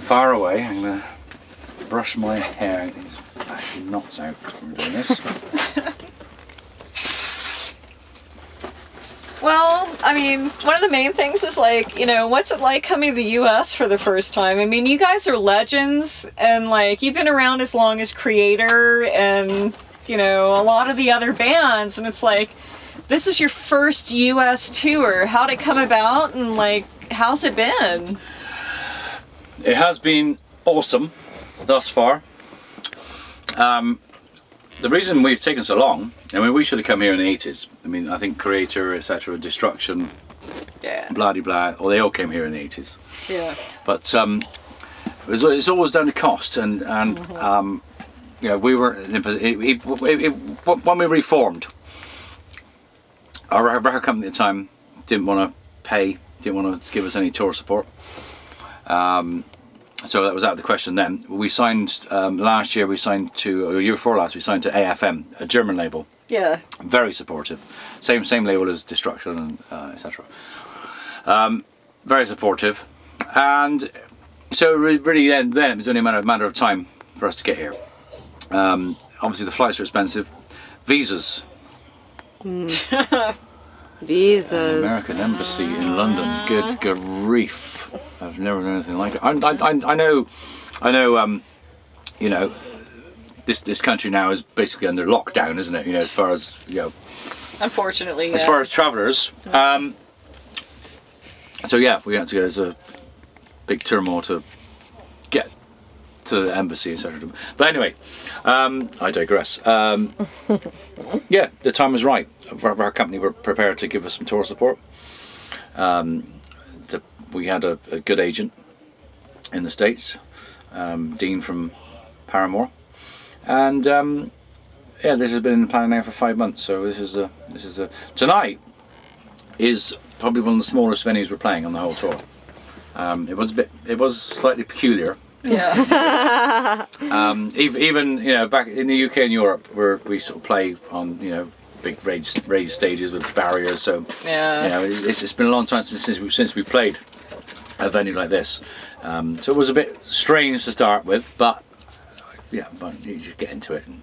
far away. I'm going to brush my hair. These actually knots out when we're doing this. Well, I mean, one of the main things is like, you know, what's it like coming to the U.S. for the first time? I mean, you guys are legends, and like, you've been around as long as Creator and, you know, a lot of the other bands, and it's like, this is your first U.S. tour. How'd it come about, and like, how's it been? It has been awesome thus far. The reason we've taken so long, I mean, we should have come here in the 80s. I mean, I think Creator, etc., Destruction, blah de blah, they all came here in the 80s. Yeah. But it's always down to cost, and you know, we were when we reformed, our record company at the time didn't want to pay, didn't want to give us any tour support. So that was out of the question then. We signed last year. We signed to, or year before last, we signed to AFM, a German label. Yeah. Very supportive. Same label as Destruction and etc. Very supportive, and so really then it was only a matter of time for us to get here. Obviously the flights are expensive. Visas. Visas. An American embassy in London. Good grief. I've never done anything like it. I know. You know, this country now is basically under lockdown, isn't it? You know, as far as, you know. Unfortunately. Yeah. As far as travellers. So yeah, we had to go. There's a big turmoil to get to the embassy, etc. But anyway, I digress. Yeah, the time was right. Our company were prepared to give us some tour support. We had a good agent in the States, Dean from Paramore, and yeah, this has been in the planning now for 5 months. So this is tonight is probably one of the smallest venues we're playing on the whole tour. It was slightly peculiar. Yeah. Even you know, back in the UK and Europe, where we sort of play on, you know, big raised stages with barriers. So yeah, you know, it's been a long time since we played a venue like this. So it was a bit strange to start with, but yeah, but you just get into it, and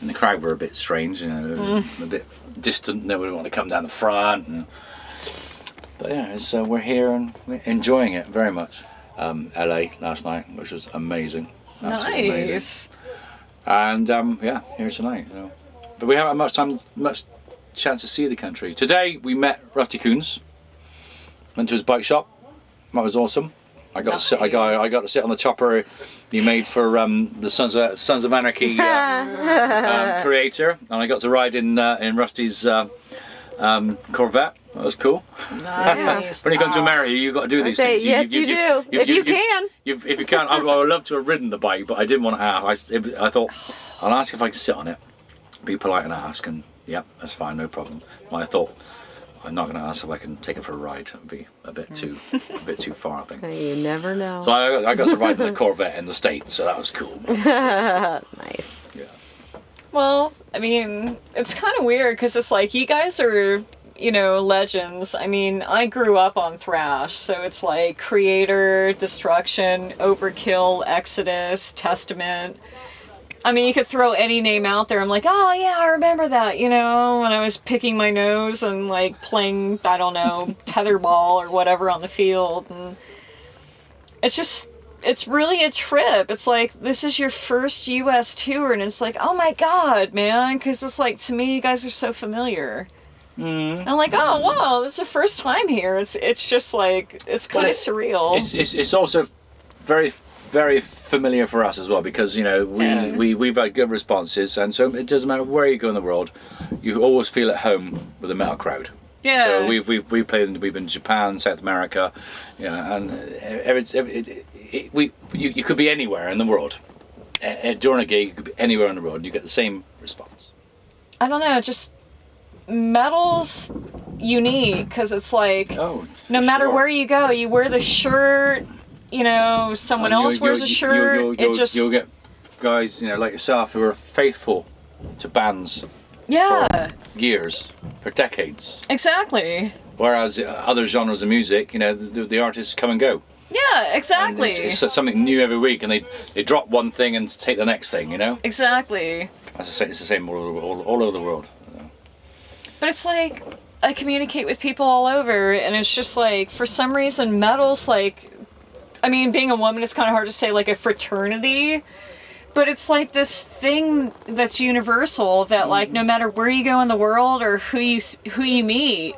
the crowd were a bit strange, you know, a bit distant. Nobody wanted to come down the front, but yeah, we're here and we're enjoying it very much. LA last night, which was amazing. Absolutely amazing. And yeah, here tonight. You know. But we haven't had much chance to see the country. Today we met Rusty Coons. Went to his bike shop. That was awesome. I got to sit on the chopper he made for the Sons of Anarchy Creator, and I got to ride in Rusty's Corvette. That was cool. Nice. When you come to America, you've got to do these things. Yes, you do. If you can. If you can, I would love to have ridden the bike, but I didn't want to ask. I thought, I'll ask if I can sit on it. Be polite and ask, and yep, that's fine, no problem. Well, I thought, I'm not going to ask if I can take it for a ride. It would be a bit too far, I think. You never know. So I got to ride in the Corvette in the States, so that was cool. Nice. Yeah. Well, I mean, it's kind of weird because it's like you guys are, you know, legends. I mean, I grew up on thrash, so it's like Creator, Destruction, Overkill, Exodus, Testament. I mean, you could throw any name out there. I'm like, oh yeah, I remember that, you know, when I was picking my nose and like playing, I don't know, tetherball or whatever on the field. And it's really a trip. It's like, this is your first U.S. tour, and it's like, oh my God, man, because it's like, to me, you guys are so familiar. I'm like, oh wow, this is the first time here. It's just like, it's kind of surreal. It's also very, very familiar for us as well, because, you know, we've had good responses, and so it doesn't matter where you go in the world, you always feel at home with a metal crowd. Yeah. So we've played. We've been in Japan, South America, and you could be anywhere in the world. During a gig, you could be anywhere in the world, and you get the same response. I don't know, just metal's unique, because it's like, no matter where you go, you wear the shirt, you know, someone else wears a shirt. You'll get guys, you know, like yourself, who are faithful to bands. Yeah. For years, for decades. Exactly. Whereas other genres of music, you know, the artists come and go. Yeah, exactly. And it's something new every week, and they drop one thing and take the next thing, you know. Exactly. As I say, it's the same all over the world. But it's like I communicate with people all over, and it's just like for some reason metal's like, I mean, being a woman, it's kind of hard to say like a fraternity, but it's like this thing that's universal that like no matter where you go in the world or who you meet,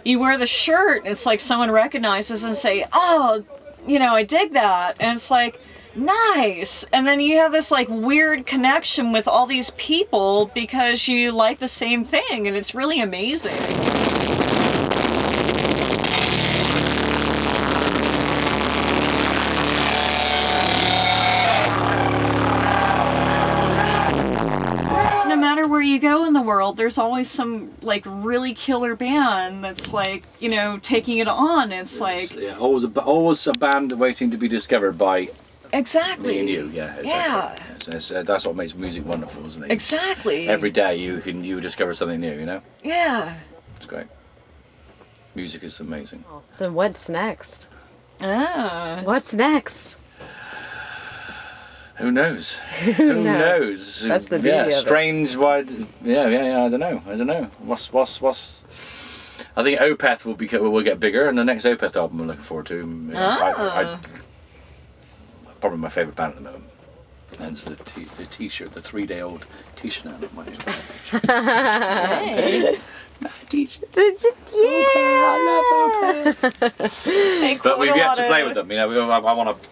you wear the shirt, and it's like someone recognizes and say, oh, you know, I dig that, and it's like, nice, and then you have this like weird connection with all these people because you like the same thing, and it's really amazing. No matter where you go in the world, there's always some like really killer band that's like, you know, taking it on. It's like always a band waiting to be discovered by exactly me and you. Yeah, exactly. Yeah. Yes, that's what makes music wonderful, isn't it? Exactly. Every day you discover something new, you know. Yeah. It's great. Music is amazing. So what's next? What's next? Who knows? Who knows? That's the beauty of it. Strange. Why? Yeah. I don't know. What's? I think Opeth will get bigger, and the next Opeth album I'm looking forward to. You know, probably my favourite band at the moment. And it's the T-shirt, the 3-day-old T-shirt now. Not my T-shirt. Yeah, I love Opeth. But we've yet to play with them. You know, I want to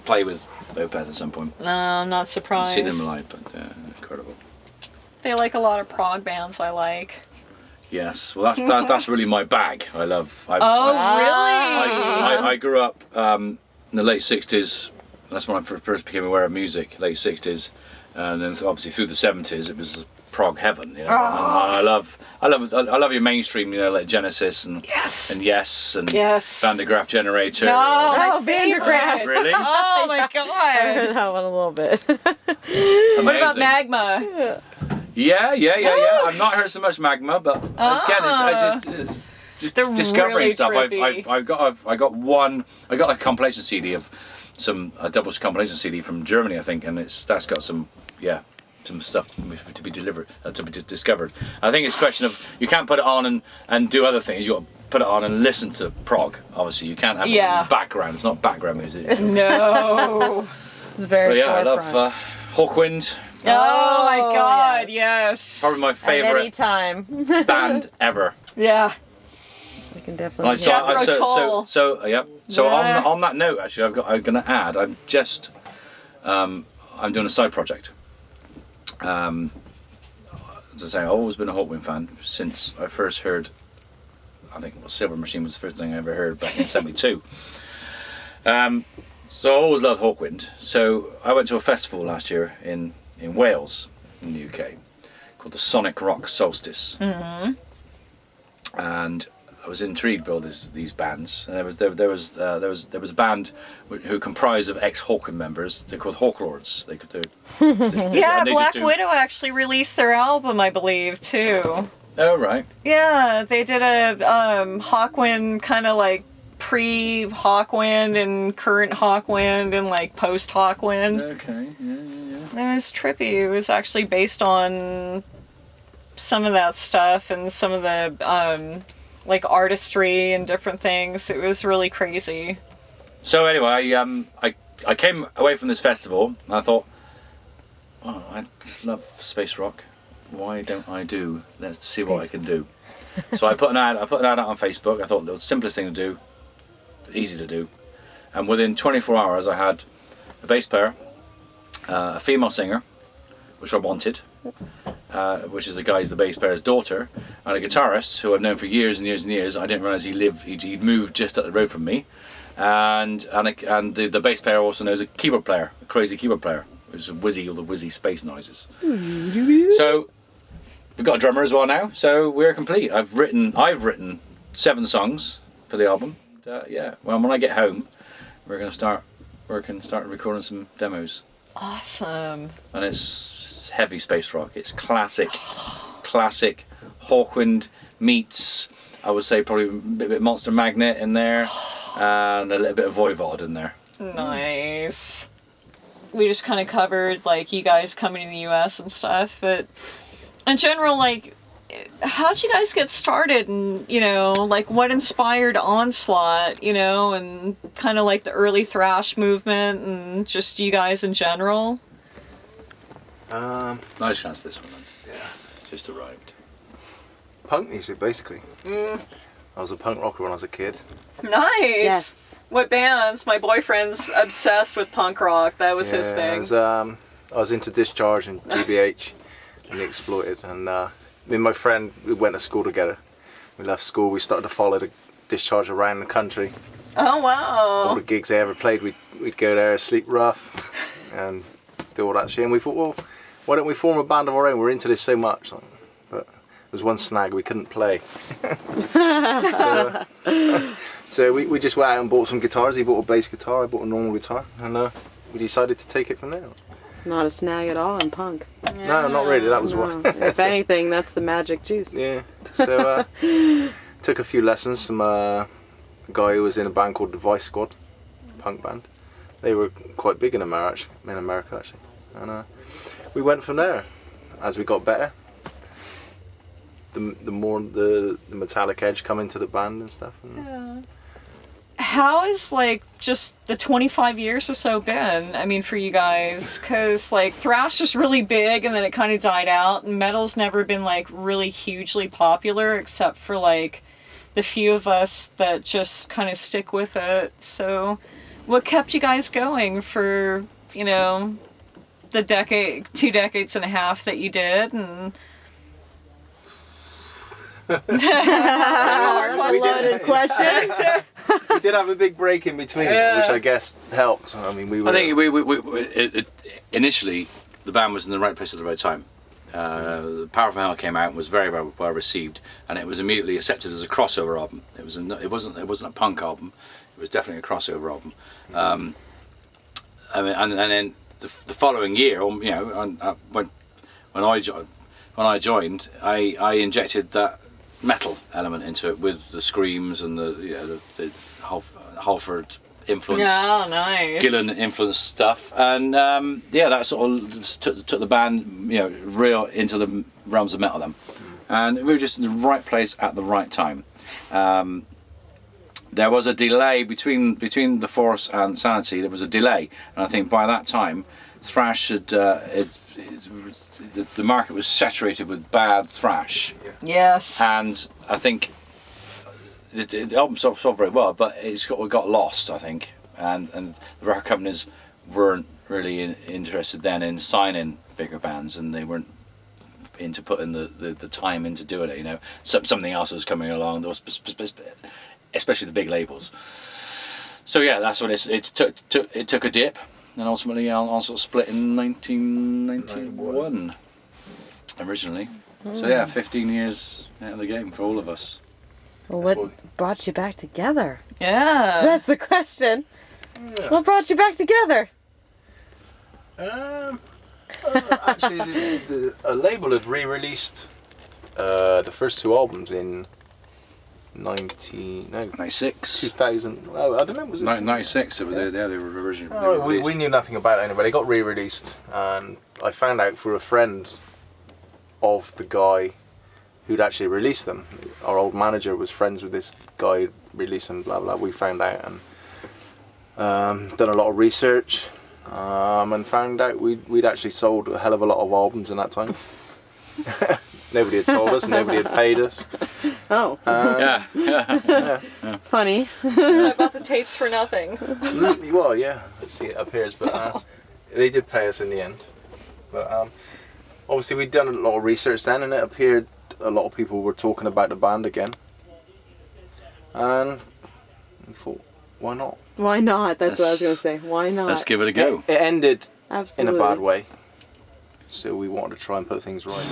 play with Opeth at some point. No, I'm not surprised. I've seen them live, but incredible. They like a lot of prog bands I like. Yes, well that's really my bag. I love. Really? I grew up in the late '60s. That's when I first became aware of music. Late '60s, and then obviously through the '70s, it was prog heaven. You know? And I love your mainstream. You know, like Genesis and Yes and Van de Graaff Generator. No, Van de Graaff. Really? Oh my God! I heard that one a little bit. What about Magma? Yeah. I've not heard so much Magma, but again, it's just discovering really stuff. trippy. I got a compilation CD of a double compilation CD from Germany, I think, and that's got some stuff to be delivered, to be discovered. I think it's a question of you can't put it on and do other things. You got to put it on and listen to prog. Obviously, you can't have it in background. It's not background music. No. It's very I love Hawkwind. Oh my God, yes. Probably my favourite anytime. band ever. Yeah. We can definitely. So on that note, actually, I'm going to add. I'm doing a side project. As I say, I've always been a Hawkwind fan since I first heard. I think Silver Machine was the first thing I ever heard back in '72. So I always loved Hawkwind. So I went to a festival last year in Wales, in the UK, called the Sonic Rock Solstice. Mm-hmm. And I was intrigued by all these bands, and there was a band who comprised of ex-Hawkwind members. They're called Hawklords. Black Widow actually released their album, I believe, too. Oh right. Yeah, they did a Hawkwind kind of like pre-Hawkwind and current Hawkwind and like post-Hawkwind. Okay. Yeah. It was trippy. It was actually based on some of that stuff and some of the like artistry and different things. It was really crazy. So anyway, I came away from this festival and I thought, oh, I just love space rock. Why don't I do? Let's see what I can do. So I put an ad out on Facebook. I thought it was the simplest thing to do, easy to do, and within 24 hours I had a bass player, a female singer, which I wanted, which is the bass player's daughter, and a guitarist who I've known for years and years and years. I didn't realise he'd moved just up the road from me, and the bass player also knows a keyboard player, a crazy keyboard player, who's all the whizzy space noises. So we've got a drummer as well now, so we're complete. I've written 7 songs for the album. Well, when I get home, we're going to start recording some demos. Awesome. And it's heavy space rock. It's classic Hawkwind meets I would say probably a bit Monster Magnet in there, and a little bit of Voivod in there. Nice. We just kind of covered like you guys coming to the U.S. and stuff, but in general, like, how'd you guys get started, and like what inspired Onslaught, and kind of like the early thrash movement, and just you guys in general? Nice chance this one then. Yeah. Just arrived. Punk music, basically. I was a punk rocker when I was a kid. Nice. Yes. What bands? My boyfriend's obsessed with punk rock. That was his thing. I was into Discharge and GBH and The Exploited, and me and my friend, we went to school together. We left school, we started to follow the Discharge around the country. Oh wow. All the gigs they ever played, we'd go there, sleep rough, and do all that shit. And we thought, well, why don't we form a band of our own? We're into this so much. But there was one snag, we couldn't play. So we just went out and bought some guitars. He bought a bass guitar, I bought a normal guitar, and we decided to take it from there. Not a snag at all in punk. No, not really, that was No. one. If anything, that's the magic juice. Yeah, so took a few lessons from a guy who was in a band called the Vice Squad, punk band. They were quite big in America actually. And we went from there. As we got better, the more the metallic edge come into the band and stuff. And How is like just the 25 years or so been? I mean, for you guys, because like thrash is really big and then it kind of died out, and metal's never been like really hugely popular except for like the few of us that just kind of stick with it. So, what kept you guys going for the 2 decades and a half that you did? And That's a loaded question. we did have a big break in between, which I guess helped. I mean, we were. I think initially the band was in the right place at the right time. The Power from Hell came out and was very well received, and it was immediately accepted as a crossover album. It wasn't a punk album. It was definitely a crossover album. I mean, and then the following year, when I joined, I injected that metal element into it with the screams and the Halford influence, nice. Gillan influence stuff, and that sort of took the band real into the realms of metal then, and we were just in the right place at the right time. There was a delay between The Force and Sanity. There was a delay, and I think by that time thrash had the market was saturated with bad thrash. Yes. And I think the album sold very well, but it got lost, I think, and the record companies weren't really interested then in signing bigger bands, and they weren't into putting the time into doing it. Something else was coming along. There was especially the big labels. So yeah, that's what it took a dip. And ultimately, Onslaught split in 1991 originally. So yeah, 15 years out of the game for all of us. Well, what brought you back together? Yeah. That's the question. Yeah. What brought you back together? Actually, a label had re-released the first 2 albums in 96. 2000. Oh, I don't know. Was it 96? They were originally. Oh, we knew nothing about it anyway. They got re-released, and I found out through a friend of the guy who'd actually released them. Our old manager was friends with this guy who'd released them. Blah blah. We found out and done a lot of research, and found out we'd actually sold a hell of a lot of albums in that time. Nobody had told us, nobody had paid us. Oh. Yeah. Funny. So I bought the tapes for nothing. Well, yeah, let's see, it appears, but they did pay us in the end. But obviously we'd done a lot of research then, and it appeared a lot of people were talking about the band again. And we thought, why not? Why not? That's what I was going to say. Why not? Let's give it a go. It ended Absolutely. in a bad way. So we wanted to try and put things right.